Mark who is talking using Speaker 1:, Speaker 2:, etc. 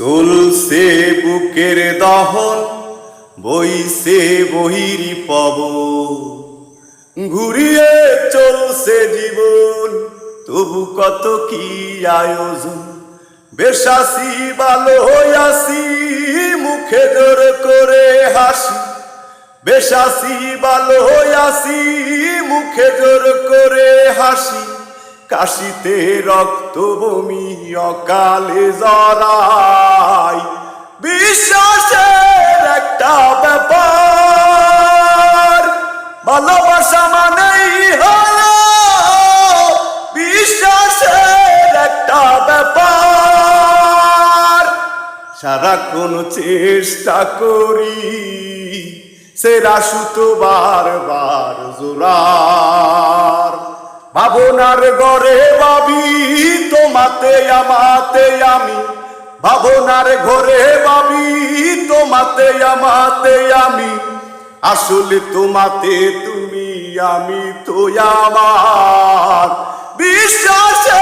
Speaker 1: চলছে বুকের দহন, বইছে বহিরি পবন, ঘুরিয়ে চলছে জীবন, তবু কত কি আয়োজন। বেশ আছি ভালো হইয়াছি, মুখে জোর করে হাসি। বেশ আছি ভালো হইয়াছি, মুখে জোর করে হাসি। কাশিতে রক্ত বমি অকালে জড়াই, বিশ্বাসের একটা ব্যাপার। ভালোবাসা মানেই হলো বিশ্বাসের একটা ব্যাপার। সারাক্ষণ চেষ্টা করি সেরা সুতো বারবার জোড়ার। ভাবনার ঘরে ভাবি তোমাতে আমাতে আমি, ভাবনার ঘরে ভাবি তোমাতে আমাতে আমি। আসলে তোমাতে তুমি, আমি তো আমার। বিশ্বাসে